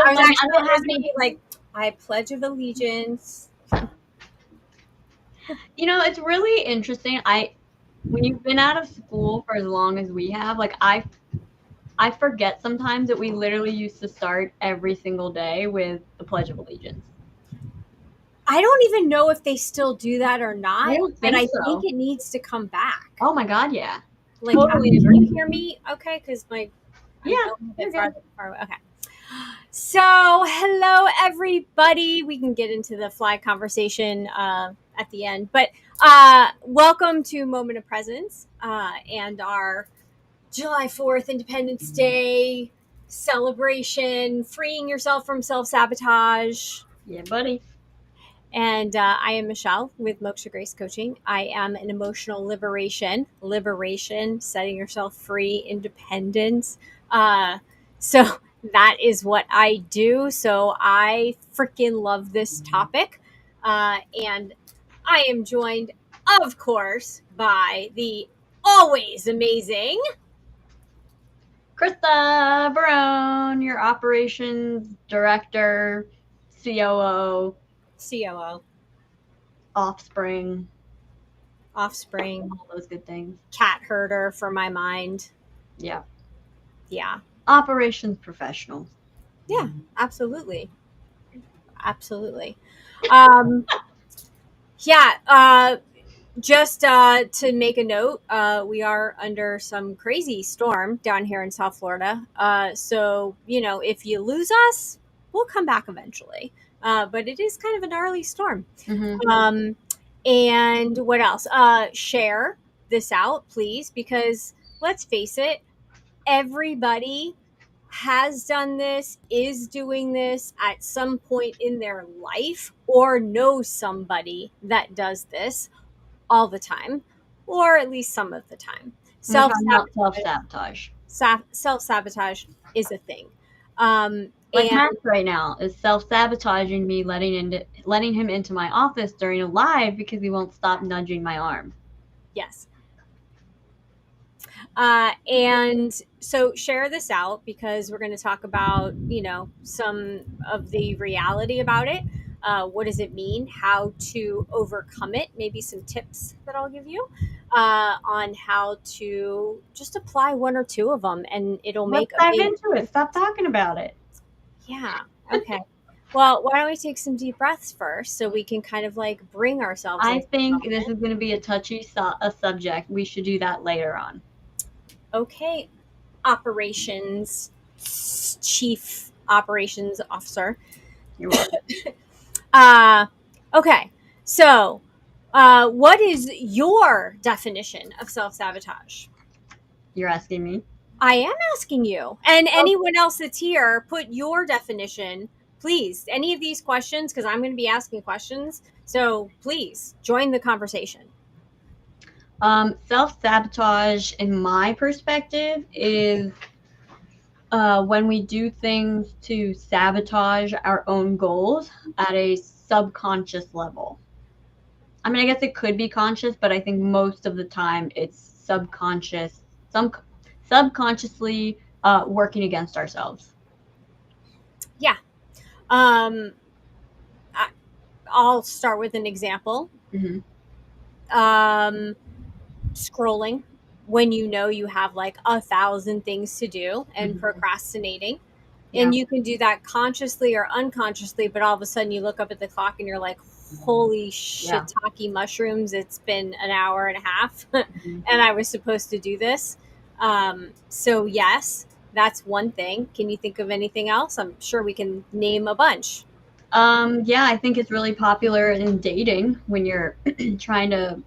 I was like, actually I don't have gonna any. be like, I pledge of allegiance. It's really interesting. When you've been out of school for as long as we have, like I forget sometimes that we literally used to start every single day with the Pledge of Allegiance. I don't even know if they still do that or I not, don't but think I so. think it needs to come back. Oh my God, yeah. Like, Totally can agree. you hear me? Okay, because I Yeah, know I'm a you're bit good. far away. Okay. So, hello everybody. We can get into the fly conversation at the end, but welcome to Moment of Presence and our July 4th Independence Day celebration, freeing yourself from self-sabotage. Yeah, buddy. And I am Michelle with Moksha Grace Coaching. I am an emotional liberation, setting yourself free, independence. So that is what I do. So I freaking love this topic. And I am joined, of course, by the always amazing Krista Barone, your operations director, COO, COO, offspring, offspring, all those good things. cat herder for my mind. Yeah. Yeah. Operations professional. Yeah, absolutely. Absolutely. Um, yeah, just to make a note, we are under some crazy storm down here in South Florida. So, if you lose us, we'll come back eventually. But it is kind of a gnarly storm. Mm-hmm. Um, and what else? Share this out, please, because let's face it, everybody has done this, is doing this at some point in their life, or knows somebody that does this all the time, or at least some of the time. We're talking about self-sabotage. Self sabotage is a thing. Like And Max right now is self-sabotaging me, letting him into my office during a live because he won't stop nudging my arm. yes. And so share this out because we're going to talk about, some of the reality about it. What does it mean? How to overcome it? Maybe some tips that I'll give you on how to just apply one or two of them, and it'll Let's make a dive big. into it. Stop talking about it. Yeah. Okay. Well, why don't we take some deep breaths first so we can kind of like bring ourselves I into think the this moment? is going to be a touchy subject. We should do that later on. Okay, operations chief operations officer. You're welcome. Okay, so what is your definition of self-sabotage? You're asking me? I am asking you, and Oh, anyone else that's here, put your definition, please. Any of these questions, because I'm going to be asking questions. So please join the conversation. self-sabotage, in my perspective, is when we do things to sabotage our own goals at a subconscious level. I mean, I guess it could be conscious, but I think most of the time it's subconscious, subconsciously working against ourselves. Yeah. Um, I'll start with an example. Mm-hmm. Scrolling when you know you have like 1,000 things to do and Mm-hmm. procrastinating. Yeah. And you can do that consciously or unconsciously, but all of a sudden you look up at the clock and you're like, holy shiitake mushrooms, it's been an hour and a half Mm-hmm. and I was supposed to do this. So, yes, that's one thing. Can you think of anything else? I'm sure we can name a bunch. Yeah, I think it's really popular in dating when you're trying to,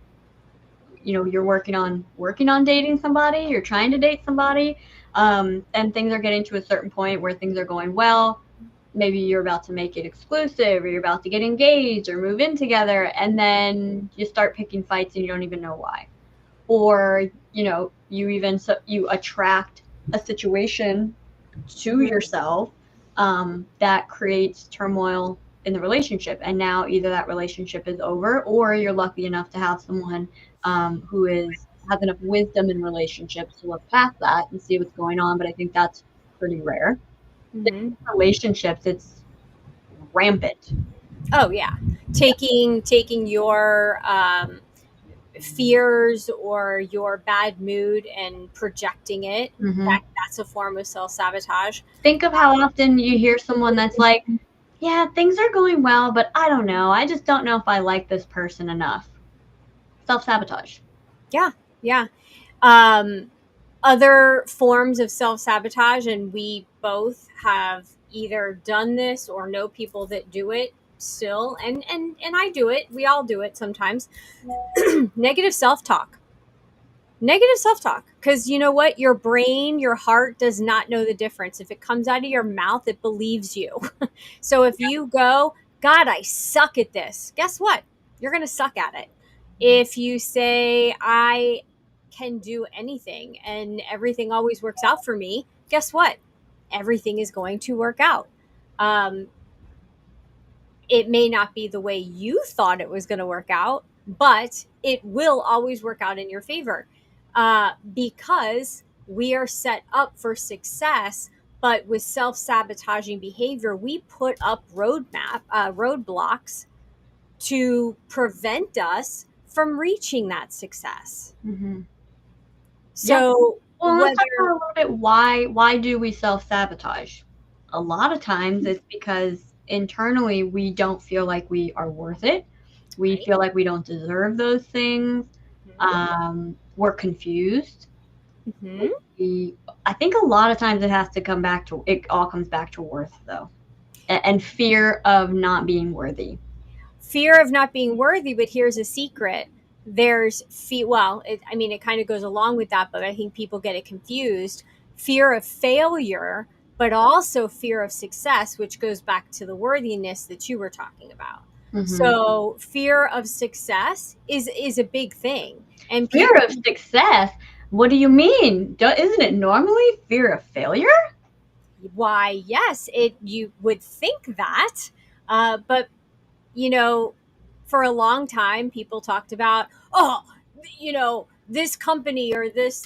you're working on dating somebody, you're trying to date somebody, and things are getting to a certain point where things are going well. Maybe you're about to make it exclusive, or you're about to get engaged or move in together, and then you start picking fights and you don't even know why. Or, you attract a situation to yourself that creates turmoil in the relationship. And now either that relationship is over, or you're lucky enough to have someone who has enough wisdom in relationships to look past that and see what's going on. But I think that's pretty rare. Hmm. Relationships, it's rampant. Oh yeah, taking your fears or your bad mood and projecting it. Hmm. That's a form of self sabotage. Think of how often you hear someone that's like, yeah, things are going well, but I don't know. I just don't know if I like this person enough. Self sabotage. Yeah, yeah. Um, Other forms of self sabotage, and we both have either done this or know people that do it still, and I do it. We all do it sometimes. Negative self talk. Negative self talk. Because you know what? Your brain, your heart does not know the difference. If it comes out of your mouth, it believes you. So if you go, God, I suck at this, guess what? You're going to suck at it. If you say, I can do anything and everything always works out for me, guess what? Everything is going to work out. Um, it may not be the way you thought it was going to work out, but it will always work out in your favor because we are set up for success. But with self-sabotaging behavior, we put up roadblocks to prevent us from reaching that success. Hmm. Yeah. So Well, let's talk about whether a little bit why do we self sabotage? A lot of times it's because internally we don't feel like we are worth it. We right. feel like we don't deserve those things. We're confused. Mm-hmm. We, I think a lot of times it has to come back to it. All comes back to worth though, and fear of not being worthy. Fear of not being worthy. But here's a secret: there's well, I mean, it kind of goes along with that, but I think people get it confused. Fear of failure, but also fear of success, which goes back to the worthiness that you were talking about. Hmm. So fear of success is a big thing, and Fear people, of success. What do you mean? Isn't it normally fear of failure? why, yes, it you would think that, but you know, for a long time, people talked about, oh, this company or this,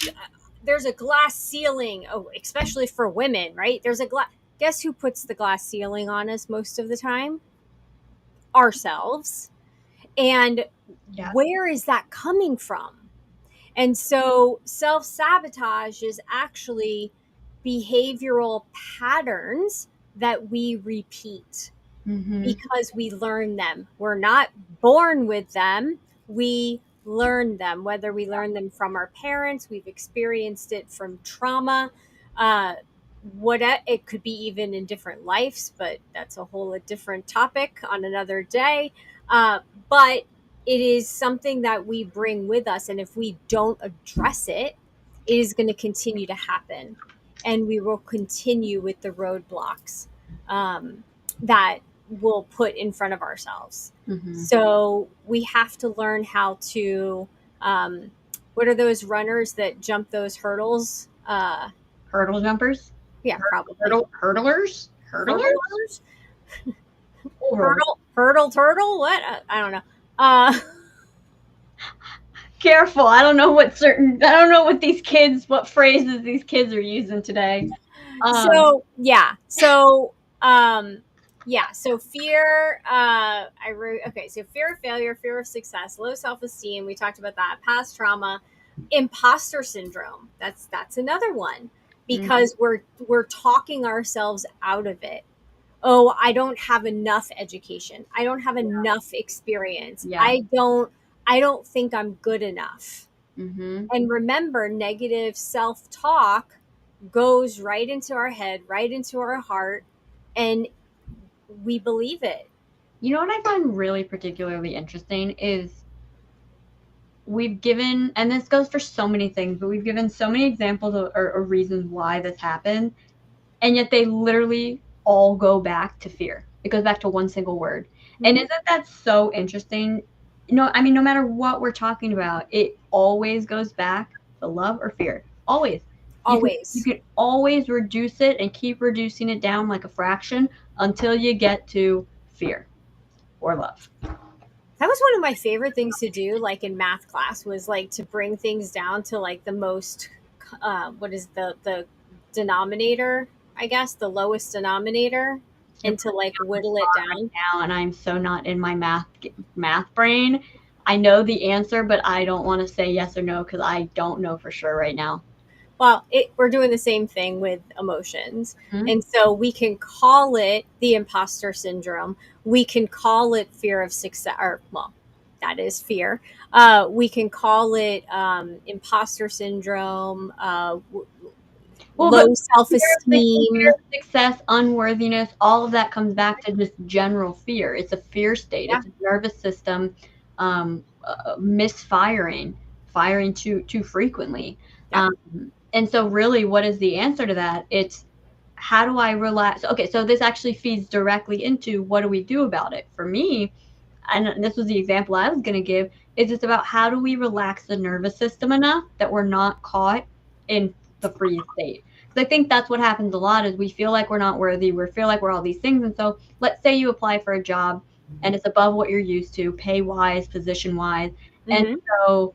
there's a glass ceiling. Oh, especially for women, right? There's a glass. Guess who puts the glass ceiling on us most of the time? Ourselves. And Yeah. where is that coming from? And so self sabotage is actually behavioral patterns that we repeat Hmm. because we learn them. We're not born with them. We learn them, whether we learn them from our parents, we've experienced it from trauma. Uh, it could be even in different lives, but that's a whole different topic on another day. Uh, but it is something that we bring with us, and if we don't address it, it is going to continue to happen, and we will continue with the roadblocks that we'll put in front of ourselves. Hmm. So we have to learn how to, um, what are those runners that jump those hurdles? Hurdle jumpers? Yeah, probably. Hurdlers? Hurdlers? Hurdlers? Or Hurdle, turtle? What? I don't know. Uh, careful. I don't know what what phrases these kids are using today. Um, so, yeah. Um, so fear, I wrote, okay, so fear of failure, fear of success, low self esteem. We talked about that. Past trauma, imposter syndrome. That's another one mhm. because we're talking ourselves out of it. Oh, I don't have enough education. I don't have enough experience. Yeah. I don't think I'm good enough. Hmm. And remember, negative self-talk goes right into our head, right into our heart, and we believe it. You know what I find really particularly interesting is we've given, and this goes for so many things, but we've given so many examples or reasons why this happened, and yet they literally all go back to fear. It goes back to one single word. And Mhm. isn't that so interesting? No, I mean, no matter what we're talking about, it always goes back to love or fear. Always. You Always. can always reduce it and keep reducing it down like a fraction until you get to fear or love. That was one of my favorite things to do, like in math class, was like to bring things down to like the most, what is the denominator? I guess, the lowest denominator You're and to putting me like on the whittle it spot right down. now, and I'm so not in my math brain. I know the answer, but I don't want to say yes or no because I don't know for sure right now. Well, we're doing the same thing with emotions. Hmm. And so we can call it the imposter syndrome. We can call it fear of success, or, well, that is fear. We can call it imposter syndrome, Well, but low self fear esteem. of success, unworthiness, all of that comes back to just general fear. It's a fear state. Yeah. It's a nervous system misfiring, firing too frequently. Yeah. And so, really, what is the answer to that? It's how do I relax? Okay, so this actually feeds directly into what do we do about it? For me, and this was the example I was going to give, is it's about how do we relax the nervous system enough that we're not caught in the freeze state. Because I think that's what happens a lot is we feel like we're not worthy, we feel like we're all these things. And so let's say you apply for a job and it's above what you're used to, pay wise, position wise. And Hmm. so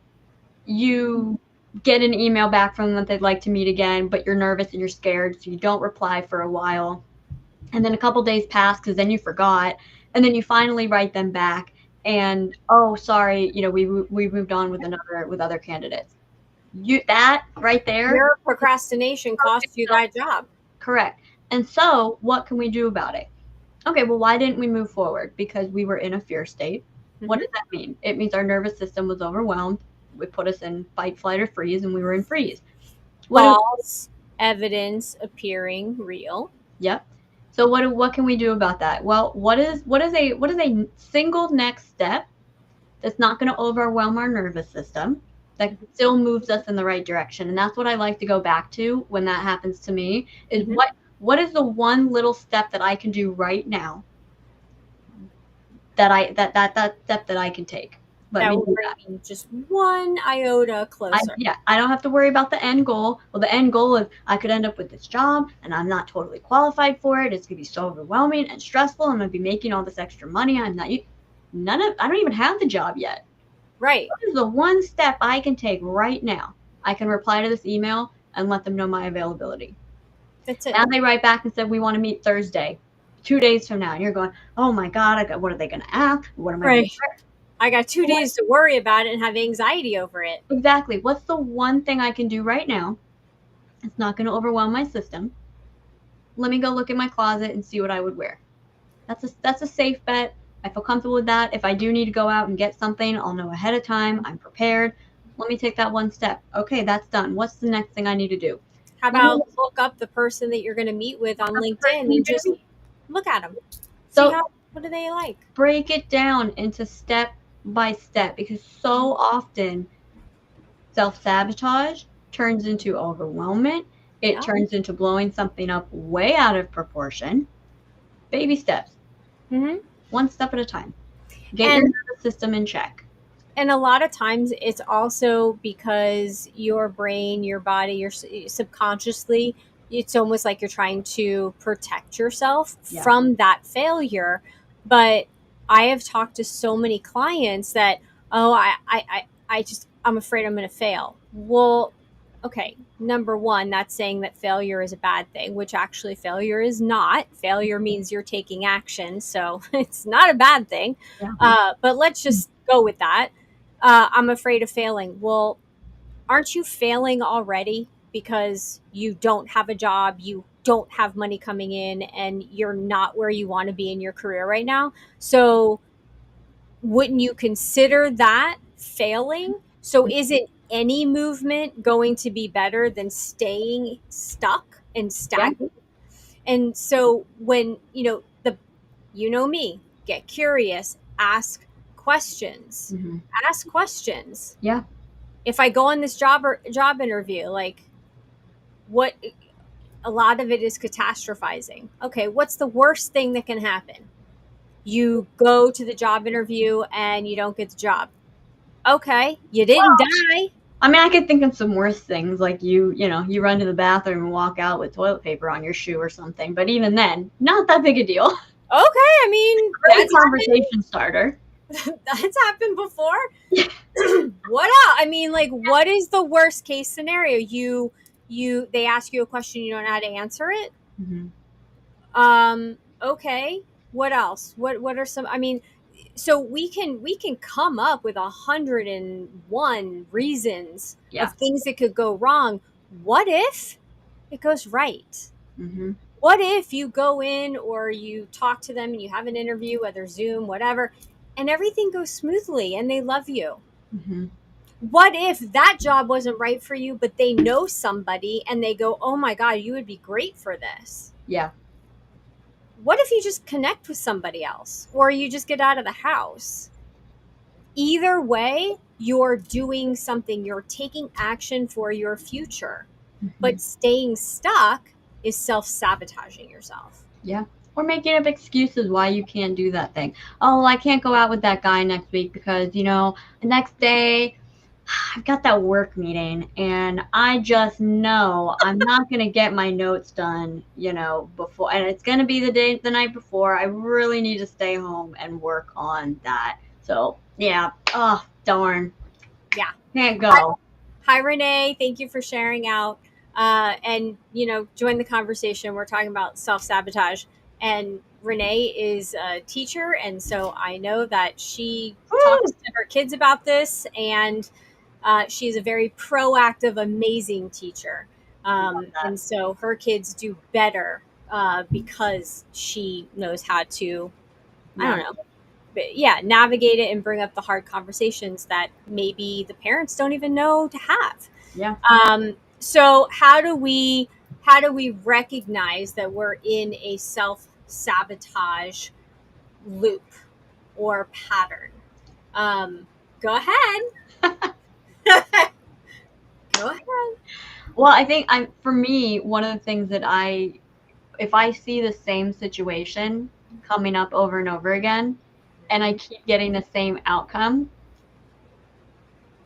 you get an email back from them that they'd like to meet again, but you're nervous and you're scared, so you don't reply for a while. And then a couple days pass because then you forgot, and then you finally write them back, and oh, sorry, we moved on with other candidates. You that right there, Your procrastination perfect costs you self that job. correct. And so, what can we do about it? Okay, well, why didn't we move forward? Because we were in a fear state. What Hmm. does that mean? It means our nervous system was overwhelmed. It put us in fight, flight, or freeze, and we were in freeze. What do False evidence appearing real. Yep. So what can we do about that? Well, what is a single next step that's not going to overwhelm our nervous system that still moves us in the right direction? And that's what I like to go back to when that happens to me is Hmm. what is the one little step that I can do right now that step that I can take. Let That me will do bring that. me just one iota closer. I don't have to worry about the end goal. Well, the end goal is I could end up with this job and I'm not totally qualified for it. It's gonna be so overwhelming and stressful. I'm gonna be making all this extra money. I don't even have the job yet. Right. What is the one step I can take right now? I can reply to this email and let them know my availability. That's it. Now they write back and said we want to meet Thursday, 2 days from now. And you're going, oh my God, what are they gonna ask? What am I gonna Right. I got 2 days to worry about it and have anxiety over it. exactly? What's the one thing I can do right now? It's not gonna overwhelm my system. Let me go look in my closet and see what I would wear. That's a safe bet. I feel comfortable with that. If I do need to go out and get something, I'll know ahead of time. I'm prepared. Let me take that one step. Okay, that's done. What's the next thing I need to do? How Let me about look up the person that you're going to meet with on look up the person LinkedIn you're and gonna just meet. look at them. See So how, what do they like? break it down into step by step because so often self-sabotage turns into overwhelmment. It Yeah. turns into blowing something up way out of proportion. Baby steps, Hmm. one step at a time. Get your And nervous system in check. and a lot of times it's also because your brain, your body, your subconsciously, it's almost like you're trying to protect yourself Yeah. from that failure. But I have talked to so many clients that, oh, I just, I'm afraid I'm going to fail. Well, okay, number one, that's saying that failure is a bad thing, which actually failure is not. Failure means you're taking action, so it's not a bad thing. Yeah. But let's just go with that. I'm afraid of failing. Well, aren't you failing already because you don't have a job, you don't have money coming in, and you're not where you want to be in your career right now? So, wouldn't you consider that failing? So, isn't any movement going to be better than staying stuck and Yeah. stagnant? And so, when you know me, get curious, questions, Hmm. ask questions. Yeah. If I go on this job interview, like what a lot of it is catastrophizing. Okay, what's the worst thing that can happen? You go to the job interview and you don't get the job. Okay, you didn't die. I mean, I could think of some worse things, like you run to the bathroom and walk out with toilet paper on your shoe or something. But even then, not that big a deal. Okay, I mean, Great conversation starter. that's happened before. What else? I mean, like, what is the worst case scenario? They ask you a question, you don't know how to answer it. Hmm. Okay. What else? What are some, I mean, so we can come up with 101 reasons Yeah. of things that could go wrong. What if it goes right? Hmm. What if you go in or you talk to them and you have an interview, whether Zoom, whatever, and everything goes smoothly and they love you? Hmm. What if that job wasn't right for you, but they know somebody and they go, oh my God, you would be great for this? Yeah. What if you just connect with somebody else or you just get out of the house? Either way, you're doing something, you're taking action for your future. Hmm. But staying stuck is self sabotaging yourself. Yeah. Or making up excuses why you can't do that thing. Oh, I can't go out with that guy next week because, the next day I've got that work meeting and I just know I'm not going to get my notes done, before. And it's going to be the night before. I really need to stay home and work on that. So, yeah. Oh, darn. Yeah. Can't Hi, go. hi, Renee. Thank you for sharing out. And, join the conversation. We're talking about self sabotage. And Renee is a teacher. And so I know that she talks Woo! to her kids about this. And she's a very proactive, amazing teacher. Love that. And so her kids do better because she knows how to, I don't know, Navigate. but yeah, navigate it and bring up the hard conversations that maybe the parents don't even know to have. Yeah. So how do we recognize that we're in a self sabotage loop or pattern? Um, Go ahead. Go ahead. Well, I think for me, one of the things that if I see the same situation coming up over and over again, and I keep getting the same outcome,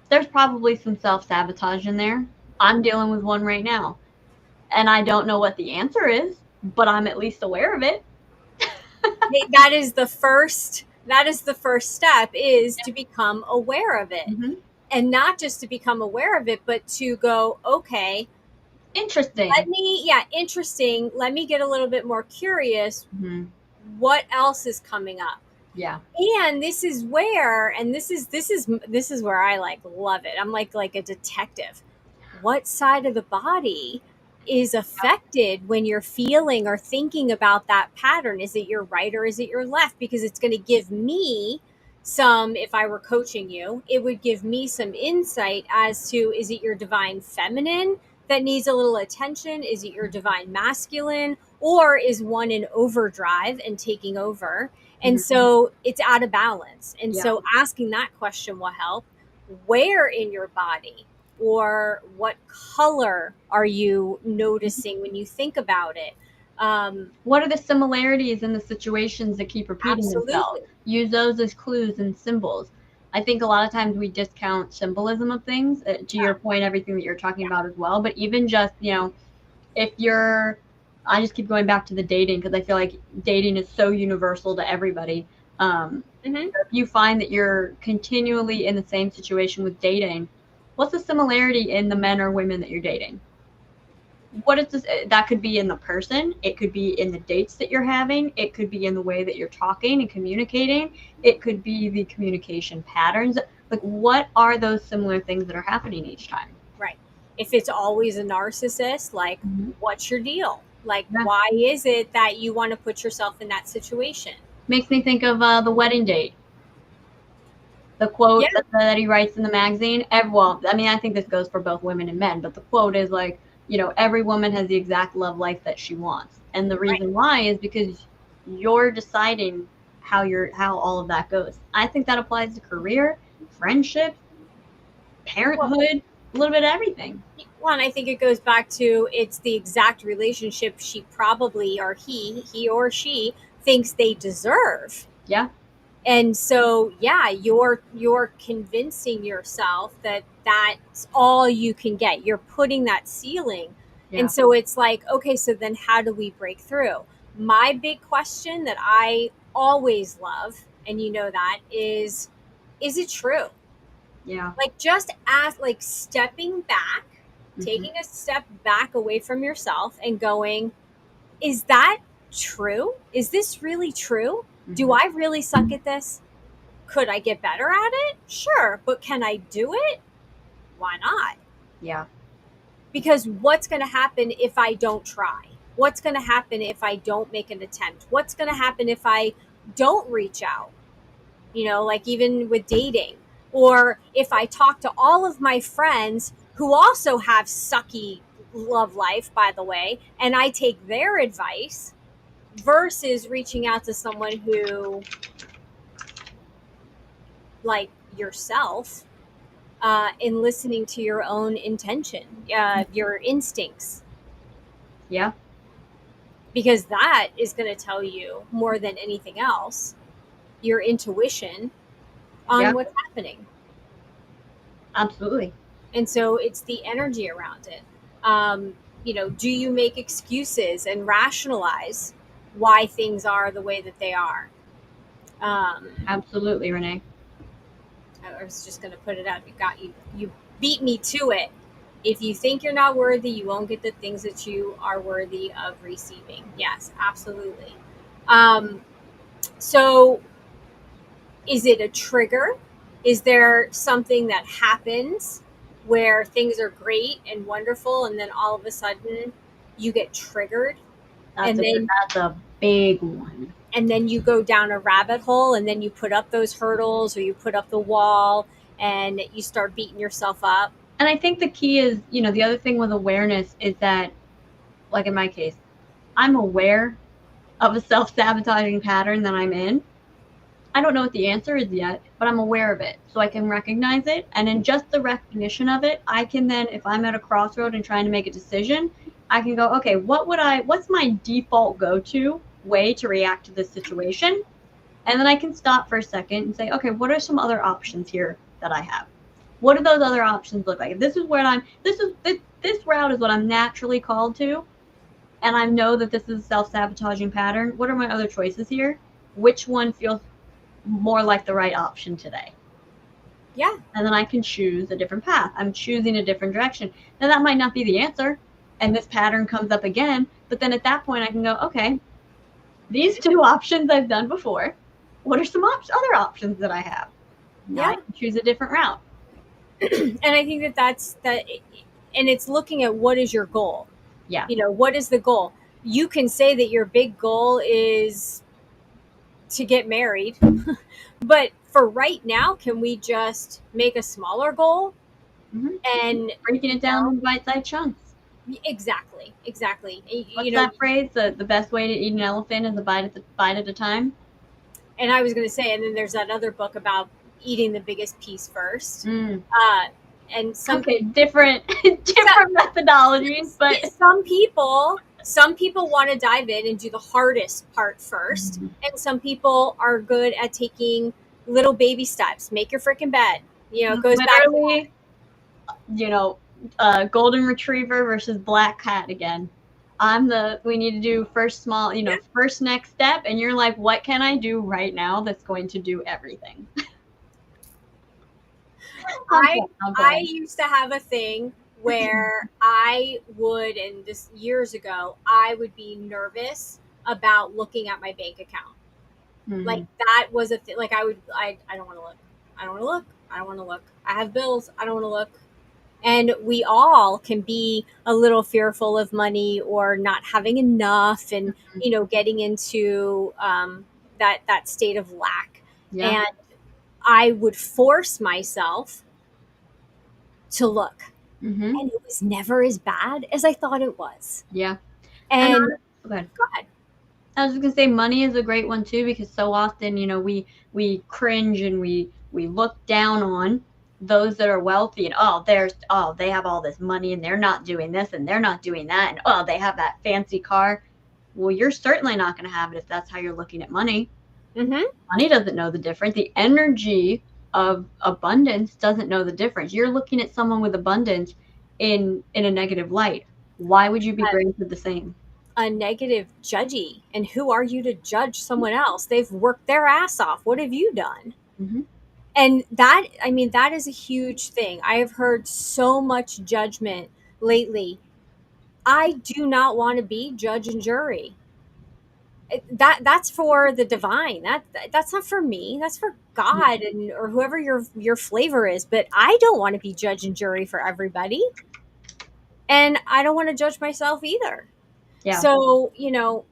there's probably some self-sabotage in there. I'm dealing with one right now, and I don't know what the answer is, but I'm at least aware of it. That is the first step, is to become aware of it, Hmm. and not just to become aware of it, but to go, okay, let Interesting. me, yeah, interesting, let me get a little bit more curious. Hmm. What else is coming up? Yeah. And this is where, and this is where I like love it. I'm like a detective. What side of the body is affected when you're feeling or thinking about that pattern? Is it your right or is it your left? Because it's going to give me some, if I were coaching you, it would give me some insight as to, is it your divine feminine that needs a little attention? Is it your divine masculine? Or is one in overdrive and taking over? And Hmm. so it's out of balance. And Yeah. so asking that question will help. Where in your body, or what color are you noticing when you think about it? Um, What are the similarities in the situations that keep repeating themselves? Absolutely. Use those as clues and symbols. I think a lot of times we discount symbolism of things, to your point, everything that you're talking Yeah. about as well. But even just, if you're, I just keep going back to the dating because I feel like dating is so universal to everybody. Hmm. If you find that you're continually in the same situation with dating, what's the similarity in the men or women that you're dating? What is this? That could be in the person, it could be in the dates that you're having, it could be in the way that you're talking and communicating, it could be the communication patterns. Like, what are those similar things that are happening each time? Right. If it's always a narcissist, like, Hmm. what's your deal? Like, Yeah. why is it that you want to put yourself in that situation? Makes me think of the wedding date, the Yeah. quote that he writes in the magazine. Well, I mean, I think this goes for both women and men, but the quote is like, every woman has the exact love life that she wants, and the Right. reason why is because you're deciding how all of that goes. I think that applies to career, friendship, Well, parenthood, a little bit of everything. one, I think it goes back to, it's the exact relationship she probably, or he or she thinks they deserve. Yeah. And so, yeah, you're convincing yourself that that's all you can get. You're putting that ceiling. And Yeah. so it's like, okay, so then how do we break through? My big question that I always love, and you know that, is it true? Yeah. Like, just as, like, stepping back, Hmm. taking a step back away from yourself and going, is that true? Is this really true? Do Mm-hmm. I really suck at this? Could I get better at it? Sure. But can I do it? Why not? Yeah. Because what's going to happen if I don't try? What's going to happen if I don't make an attempt? What's going to happen if I don't reach out? Like even with dating, or if I talk to all of my friends who also have sucky love life, by the way, and I take their advice versus reaching out to someone who, like yourself, and listening to your own intention, your instincts, Yeah. because that is going to tell you more than anything else, your intuition on Yeah. what's happening. Absolutely. And so it's the energy around it. um, do you make excuses and rationalize why things are the way that they are? um, Absolutely, Renee. I was just going to put it out. You beat me to it. If you think you're not worthy, you won't get the things that you are worthy of receiving. Yes, absolutely. So is it a trigger? Is there something that happens where things are great and wonderful, and then all of a sudden you get triggered, That's and a then that's a big one. you go down a rabbit hole, and then you put up those hurdles, or you put up the wall, and you start beating yourself up? And I think the key is, the other thing with awareness is that, like in my case, I'm aware of a self-sabotaging pattern that I'm in. I don't know what the answer is yet, but I'm aware of it. So I can recognize it. And in just the recognition of it, I can then, if I'm at a crossroad and trying to make a decision, I can go, okay, what's my default go-to way to react to this situation? And then I can stop for a second and say, okay, what are some other options here that I have? What do those other options look like? If this is where this route is what I'm naturally called to, and I know that this is a self-sabotaging pattern. What are my other choices here? Which one feels more like the right option today? Yeah. And then I can choose a different path. I'm choosing a different direction. Now that might not be the answer, and this pattern comes up again, but then at that point I can go, okay, these two options I've done before. What are some other options that I have? Now I Yeah. can choose a different route. And I think that's that. And it's looking at what is your goal. Yeah. What is the goal? You can say that your big goal is to get married, but for right now, can we just make a smaller goal? Mm-hmm. And Breaking it down in bite-sized chunks. exactly. What's that phrase? The best way to eat an elephant is a bite at a time. And I was going to say, and then there's that other book about eating the biggest piece first. Mm. And Okay, different different methodologies, but some people want to dive in and do the hardest part 1st, mm-hmm. and some people are good at taking little baby steps. Make your freaking bed. It goes literally, golden retriever versus black cat again. We need to do first small, first next step, and you're like, what can I do right now that's going to do everything? I used to have a thing where I would, and this years ago, I would be nervous about looking at my bank account. Mm-hmm. Like that was a thing. Like I don't want to look. I don't want to look. I don't want to look. I have bills. I don't want to look. And we all can be a little fearful of money, or not having enough, and getting into that state of lack. Yeah. And I would force myself to look, Mm-hmm. and it was never as bad as I thought it was. Yeah. And go ahead. go ahead. I was just gonna say money is a great one too, because so often, we cringe and we look down on those that are wealthy, and they have all this money and they're not doing this and they're not doing that, and they have that fancy car. Well, you're certainly not gonna have it if that's how you're looking at money. Mm-hmm. Money doesn't know the difference. The energy of abundance doesn't know the difference. You're looking at someone with abundance in a negative light. Why would you be granted the same? A negative judgy. And who are you to judge someone else? They've worked their ass off. What have you done? Mm-hmm. And that is a huge thing. I have heard so much judgment lately I do not want to be judge and jury. That's for the divine. That's not for me. That's for Yeah. God and or whoever your flavor is. But I don't want to be judge and jury for everybody, and I don't want to judge myself either. Yeah. So,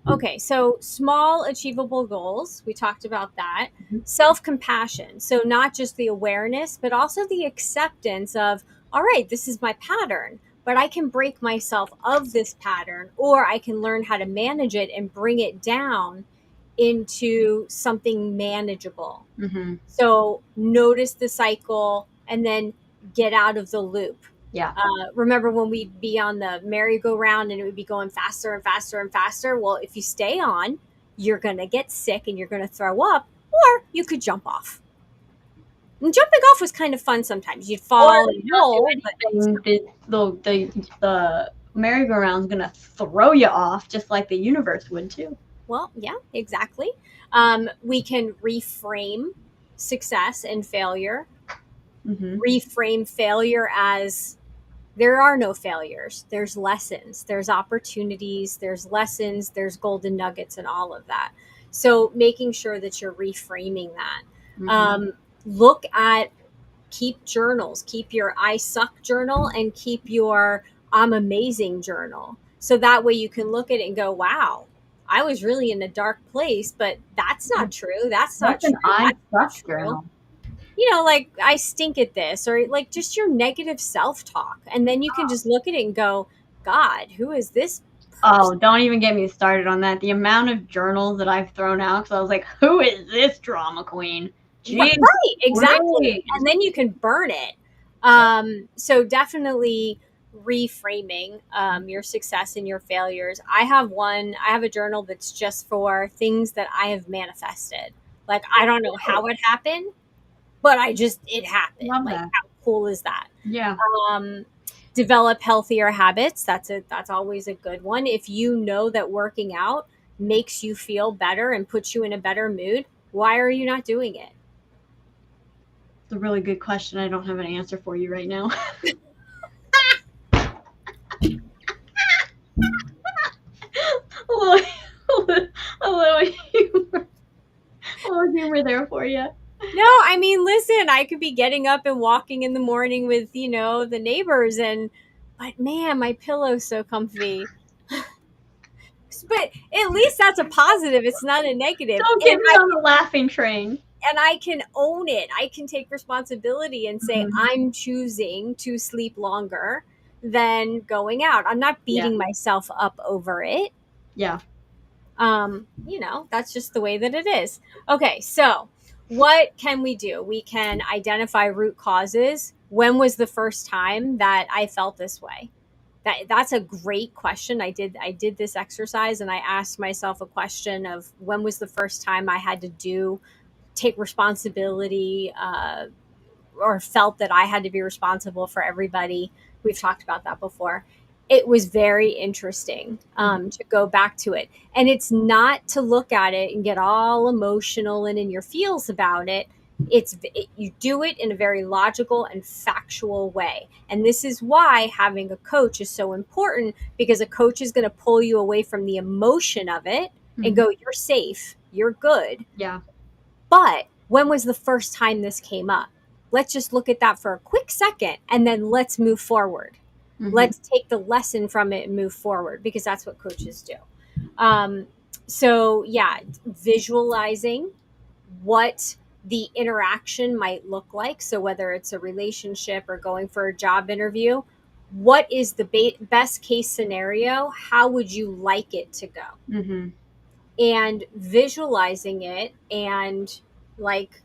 okay, so small achievable goals, we talked about that. Mhm. Self compassion. So, not just the awareness, but also the acceptance of, all right, this is my pattern, but I can break myself of this pattern, or I can learn how to manage it and bring it down into something manageable. Mhm. So, notice the cycle and then get out of the loop. Yeah. Remember when we'd be on the merry-go-round and it would be going faster and faster and faster? Well, if you stay on, you're going to get sick and you're going to throw up, or you could jump off. And jumping off was kind of fun sometimes. You'd Or fall if and you don't roll, but do anything, the merry-go-round's gonna throw you off just like the universe would too. well, yeah, exactly. We can reframe success and failure, Mhm. reframe failure as there are no failures. There's lessons, there's opportunities, there's lessons, there's golden nuggets, and all of that. So making sure that you're reframing that. Mhm. Look at, keep journals, keep your I suck journal and keep your I'm amazing journal. So that way you can look at it and go, wow, I was really in a dark place, but that's not true. That's not What's an true. I That's not suck true. journal? Like I stink at this, or like just your negative self talk. And then you can just look at it and go, God, who is this Oh, person? don't even get me started on that. The amount of journals that I've thrown out because I was like, "Who is this drama queen?" Jeez, Right, exactly. please. And then you can burn it. So definitely reframing your success and your failures. I have a journal that's just for things that I have manifested. Like, I don't know how it happened, but it happened. Love Like, that. how cool is that? Yeah. um, Develop healthier habits. That's always a good one. If you know that working out makes you feel better and puts you in a better mood, why are you not doing it? It's a really good question. I don't have an answer for you right now. a little, a little humor, a little humor there for you. No, I mean, listen, I could be getting up and walking in the morning with, the neighbors, but man, my pillow's so comfy. But at least that's a positive. It's not a negative. Don't get me on the laughing train. And I can own it. I can take responsibility and say, Mhm. I'm choosing to sleep longer than going out. I'm not Yeah. beating myself up over it. Yeah. That's just the way that it is. Okay, so what can we do? We can identify root causes. When was the first time that I felt this way? That's a great question. I did this exercise and I asked myself a question of when was the first time I had to take responsibility, or felt that I had to be responsible for everybody. We've talked about that before. It was very interesting, Mhm. to go back to it. And it's not to look at it and get all emotional and in your feels about it. You do it in a very logical and factual way. And this is why having a coach is so important, because a coach is going to pull you away from the emotion of it and Mhm. go, you're safe, you're good. Yeah. But when was the first time this came up? Let's just look at that for a quick second and then let's move forward. Mhm. Let's take the lesson from it and move forward, because that's what coaches do. Um, so, yeah, visualizing what the interaction might look like. So, whether it's a relationship or going for a job interview, what is the best case scenario? How would you like it to go? Mhm. And visualizing it and, like,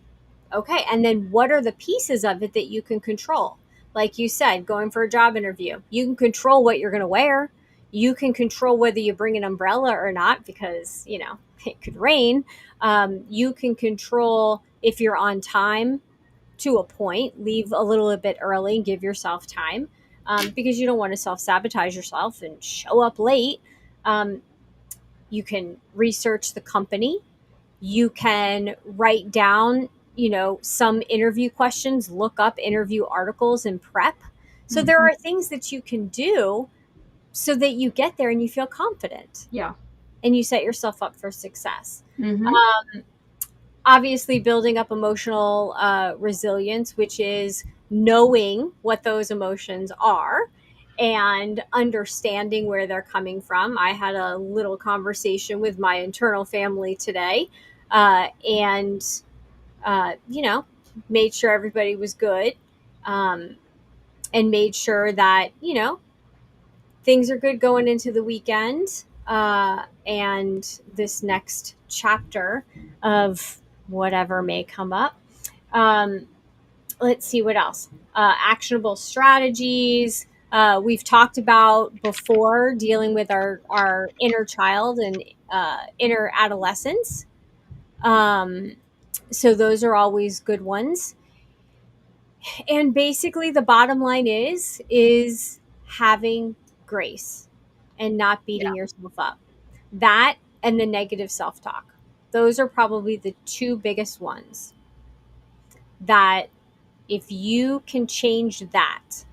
okay, and then what are the pieces of it that you can control? Like you said, going for a job interview, you can control what you're going to wear. You can control whether you bring an umbrella or not, because it could rain. You can control if you're on time, to a point. Leave a little bit early and give yourself time, because you don't want to self-sabotage yourself and show up late. um, you can research the company. You can write down, some interview questions, look up interview articles and prep. So there Mhm. are things that you can do so that you get there and you feel confident Yeah. and you set yourself up for success. Mm-hmm. Obviously, building up emotional resilience, which is knowing what those emotions are and understanding where they're coming from. I had a little conversation with my internal family today, and made sure everybody was good, um, and made sure that things are good going into the weekend, and this next chapter of whatever may come up. Um, let's see what else. Actionable strategies. We've talked about before dealing with our inner child and inner adolescence. Um, so those are always good ones. And basically, the bottom line is having grace and not beating Yeah. yourself up. That and the negative self talk. Those are probably the two biggest ones that if you can change that,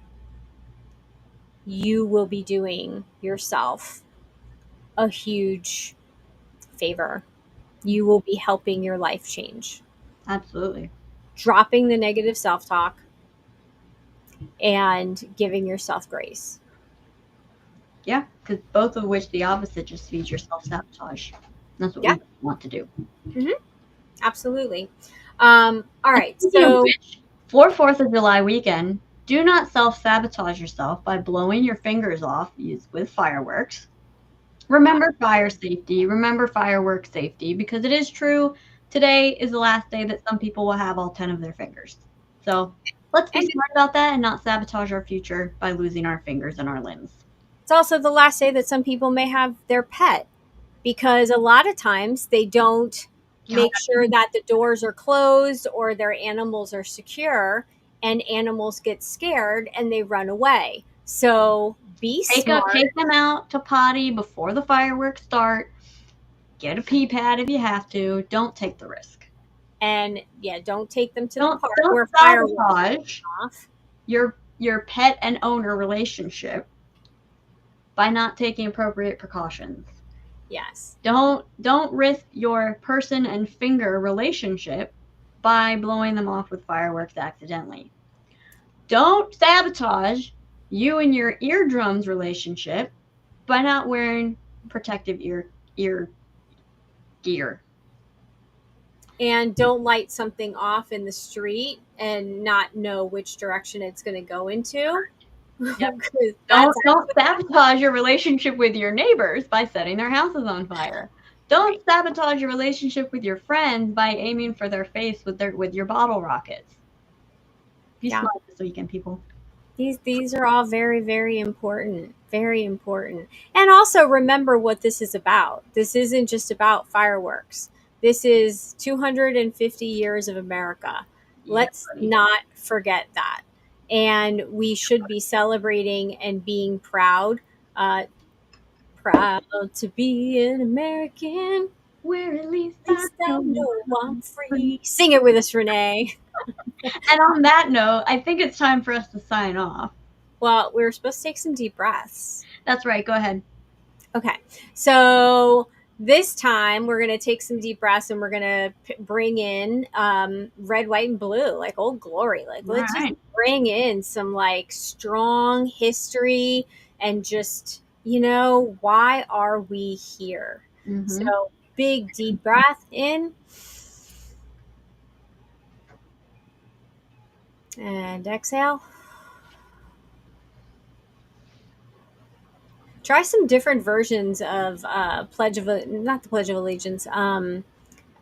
you will be doing yourself a huge favor. You will be helping your life change. Absolutely. Dropping the negative self talk and giving yourself grace. Yeah, because both of which the opposite just feeds your self-sabotage. That's what Yeah. we want to do. Hmm. Absolutely. All And right. speaking of So, which, for 4th of July weekend, do not self-sabotage yourself by blowing your fingers off with fireworks. yeah. Remember fire safety, remember firework safety, because it is true, today is the last day that some people will have all 10 of their fingers. So let's be And smart about that and not sabotage our future by losing our fingers and our limbs. it's also the last day that some people may have their pet, because a lot of times they don't Yeah. make sure that the doors are closed or their animals are secure, and animals get scared and they run away. So be smart. Take them out to potty before the fireworks start. Get a pee pad if you have to. Don't take the risk. And yeah, don't take them to the park Don't where fireworks sabotage are off. your pet and owner relationship by not taking appropriate precautions. Yes. Don't risk your person and finger relationship by blowing them off with fireworks accidentally. Don't sabotage you and your eardrums relationship by not wearing protective ear gear. And don't light something off in the street and not know which direction it's going to go into. Yep. 'Cause that's Don't sabotage your relationship with your neighbors by setting their houses on fire. Don't right. sabotage your relationship with your friends by aiming for their face with your bottle rockets. Be Yeah. smart this weekend, people. These are all very, very important. Very important. And also remember what this is about. This isn't just about fireworks. This is 250 years of America. Yeah, Let's buddy. not forget that. And we should be celebrating and being proud. Proud to be an American. Where at least At I least I know know I'm I'm free. free. Sing it with us, Renee. And on that note, I think it's time for us to sign off. Well, we were supposed to take some deep breaths. That's right. Go ahead. Okay. So this time we're going to take some deep breaths and we're going to bring in red, white, and blue, like Old Glory. Like, All let's just right. bring in some like strong history and just, why are we here? Mm-hmm. So, big deep breath in and exhale. Try some different versions of not the Pledge of Allegiance,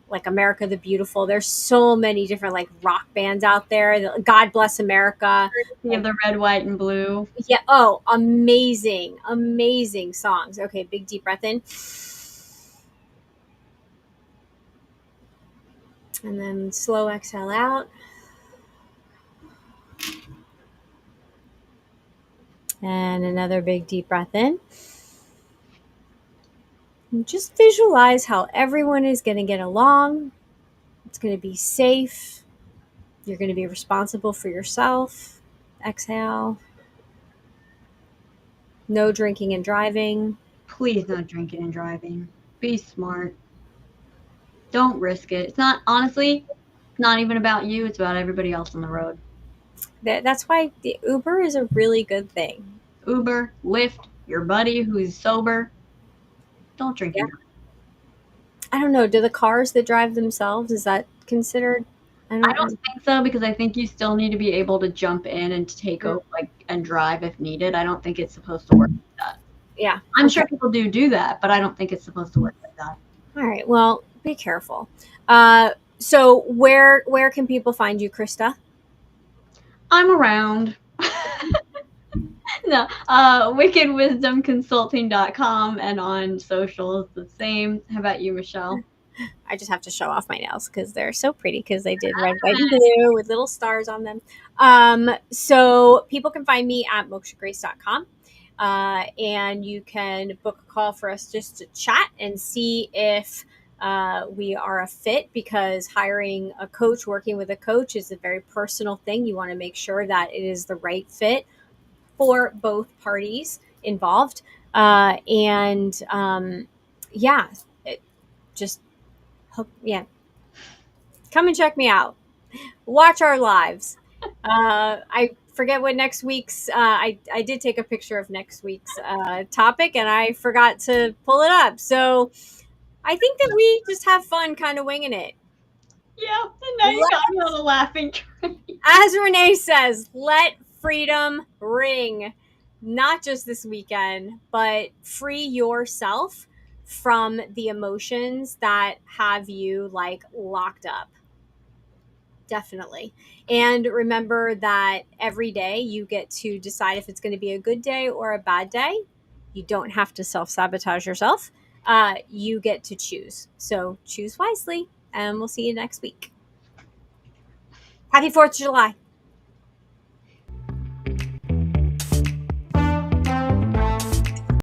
like America the Beautiful. There's so many different like rock bands out there. God Bless America. We have the red, white, and blue. Yeah. Oh, amazing, amazing songs. Okay, big deep breath in. And then slow exhale out. And another big deep breath in. And just visualize how everyone is going to get along. It's going to be safe. You're going to be responsible for yourself. Exhale. No drinking and driving. Please, no drinking and driving. Be smart. Don't risk it. It's not, honestly, not even about you. It's about everybody else on the road. That's why the Uber is a really good thing. Uber, Lyft, your buddy who's sober. Don't drink Yeah. and drive. I don't know. Do the cars that drive themselves, is that considered? I I don't don't know. think so because I think you still need to be able to jump in and take over, like, and drive if needed. I don't think it's supposed to work like that. Yeah. I'm Okay. sure people do that, but I don't think it's supposed to work like that. All right. Well, be careful. So where can people find you, Krista? I'm around. No, wickedwisdomconsulting.com and on socials the same. How about you, Michelle? I just have to show off my nails because they're so pretty because they did red, white, and blue with little stars on them. So people can find me at mokshagrace.com. And you can book a call for us just to chat and see if we are a fit, because hiring a coach, working with a coach is a very personal thing. You want to make sure that it is the right fit for both parties involved. And yeah, it just yeah, come and check me out. Watch our lives. I forget what next week's. I did take a picture of next week's topic, and I forgot to pull it up. So I think that we just have fun, kind of winging it. Yeah, and now you got Let, me on a laughing train. as Renee says, let freedom ring. Not just this weekend, but free yourself from the emotions that have you like locked up. Definitely. And remember that every day you get to decide if it's going to be a good day or a bad day. You don't have to self sabotage yourself. You get to choose. So choose wisely, and we'll see you next week. Happy 4th of July.